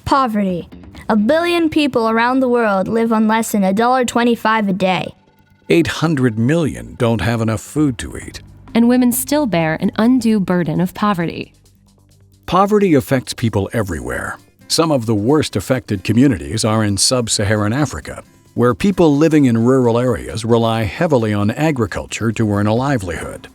Poverty. 1 billion people around the world live on less than $1.25 a day. 800 million don't have enough food to eat. And women still bear an undue burden of poverty. Poverty affects people everywhere. Some of the worst affected communities are in sub-Saharan Africa, where people living in rural areas rely heavily on agriculture to earn a livelihood.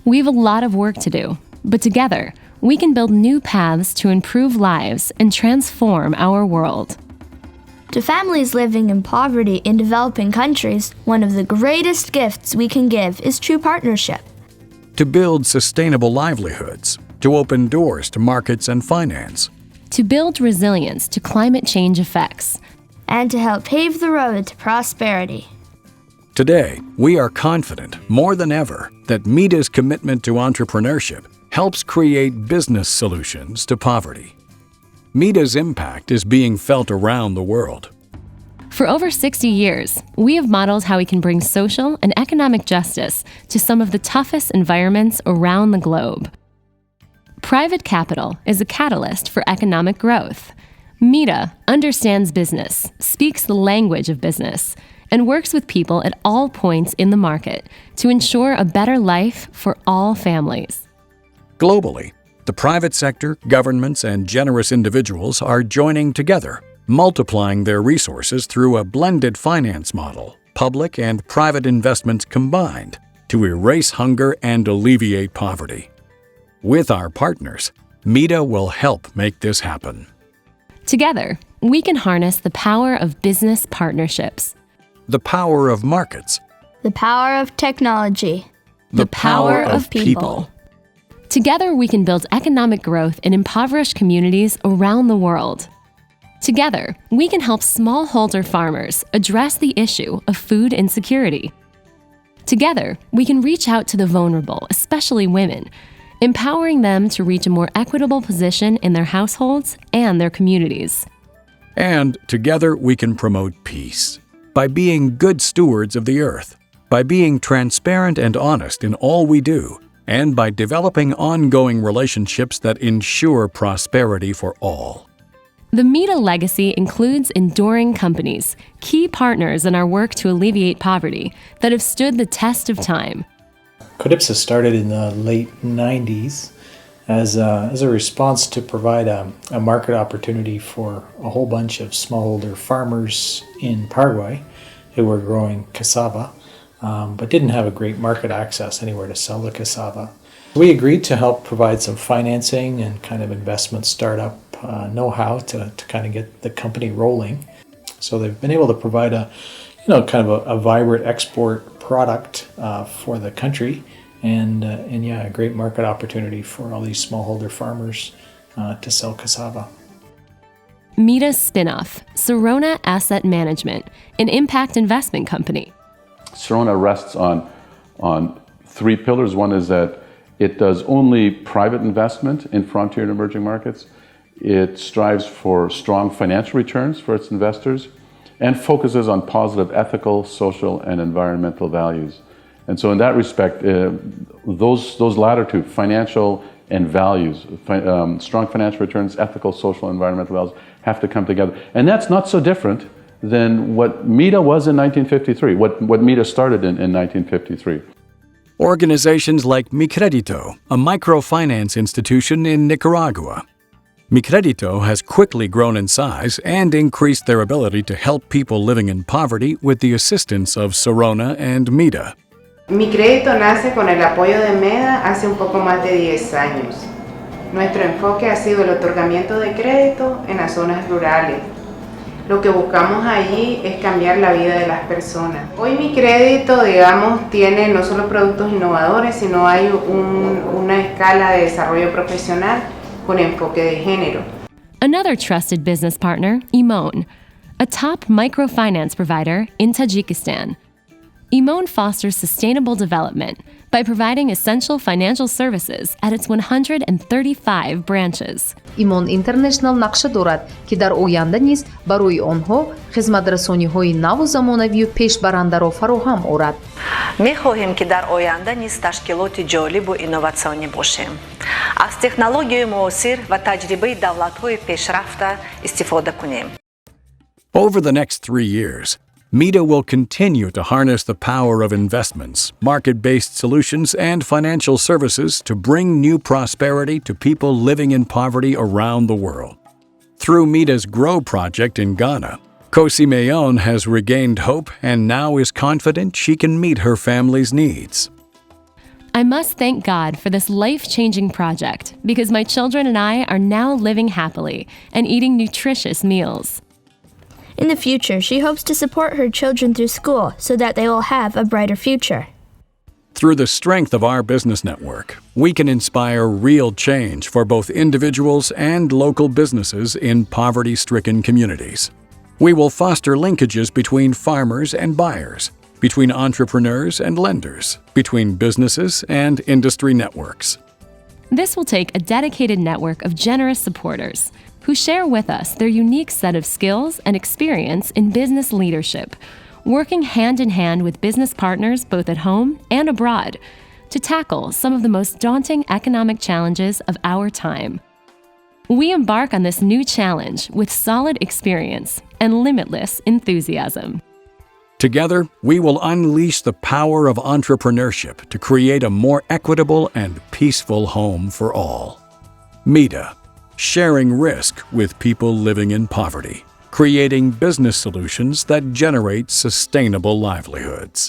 We have a lot of work to do, but together, we can build new paths to improve lives and transform our world. To families living in poverty in developing countries, one of the greatest gifts we can give is true partnership. To build sustainable livelihoods, to open doors to markets and finance. To build resilience to climate change effects. And to help pave the road to prosperity. Today, we are confident, more than ever, that MEDA's commitment to entrepreneurship helps create business solutions to poverty. MEDA's impact is being felt around the world. For over 60 years, we have modeled how we can bring social and economic justice to some of the toughest environments around the globe. Private capital is a catalyst for economic growth. MEDA understands business, speaks the language of business, and works with people at all points in the market to ensure a better life for all families. Globally, the private sector, governments, and generous individuals are joining together, multiplying their resources through a blended finance model, public and private investments combined, to erase hunger and alleviate poverty. With our partners, MEDA will help make this happen. Together, we can harness the power of business partnerships, the power of markets, the power of technology, the power of people. Together, we can build economic growth in impoverished communities around the world. Together, we can help smallholder farmers address the issue of food insecurity. Together, we can reach out to the vulnerable, especially women, empowering them to reach a more equitable position in their households and their communities. And together, we can promote peace by being good stewards of the earth, by being transparent and honest in all we do, and by developing ongoing relationships that ensure prosperity for all. The MEDA legacy includes enduring companies, key partners in our work to alleviate poverty, that have stood the test of time. Calypso started in the late 90s as a response to provide a market opportunity for a whole bunch of smallholder farmers in Paraguay who were growing cassava, but didn't have a great market access anywhere to sell the cassava. We agreed to help provide some financing and kind of investment startup know-how to kind of get the company rolling. So they've been able to provide a vibrant export product for the country, and a great market opportunity for all these smallholder farmers to sell cassava. MEDA's spin-off, Sirona Asset Management, an impact investment company. Sirona rests on three pillars. One is that it does only private investment in frontier and emerging markets. It strives for strong financial returns for its investors and focuses on positive ethical, social, and environmental values. And so in that respect, those latter two, financial and values, strong financial returns, ethical, social, and environmental values, have to come together. And that's not so different than what MEDA was in 1953, what MEDA started in 1953. Organizations like Mi Credito, a microfinance institution in Nicaragua. Mi Credito has quickly grown in size and increased their ability to help people living in poverty with the assistance of Sirona and MEDA. Mi Crédito nace con el apoyo de MEDA hace un poco más de 10 años. Nuestro enfoque ha sido el otorgamiento de crédito en las zonas rurales. Lo que buscamos allí es cambiar la vida de las personas. Hoy Mi Crédito, tiene no solo productos innovadores, sino hay una escala de desarrollo profesional con enfoque de género. Another trusted business partner, Imon, a top microfinance provider in Tajikistan. Imon fosters sustainable development by providing essential financial services at its 135 branches. ایمان اینترنشنال نقشه دارد که در آینده نیز برای آنها خدمت‌رسانی‌های نو و زمانوی و پیشبرنده را فراهم آورد. می‌خواهیم که در آینده نیز تشکیلات جالب و اینوواسیونی باشیم. از تکنولوژی معاصر و تجربه دولت‌های پیشرفته استفاده کنیم. Over the next 3 years, MEDA will continue to harness the power of investments, market-based solutions, and financial services to bring new prosperity to people living in poverty around the world. Through MEDA's GROW project in Ghana, Kosi Mayon has regained hope and now is confident she can meet her family's needs. I must thank God for this life-changing project because my children and I are now living happily and eating nutritious meals. In the future, she hopes to support her children through school so that they will have a brighter future. Through the strength of our business network, we can inspire real change for both individuals and local businesses in poverty-stricken communities. We will foster linkages between farmers and buyers, between entrepreneurs and lenders, between businesses and industry networks. This will take a dedicated network of generous supporters who share with us their unique set of skills and experience in business leadership, working hand in hand with business partners both at home and abroad to tackle some of the most daunting economic challenges of our time. We embark on this new challenge with solid experience and limitless enthusiasm. Together, we will unleash the power of entrepreneurship to create a more equitable and peaceful home for all. MEDA, sharing risk with people living in poverty, creating business solutions that generate sustainable livelihoods.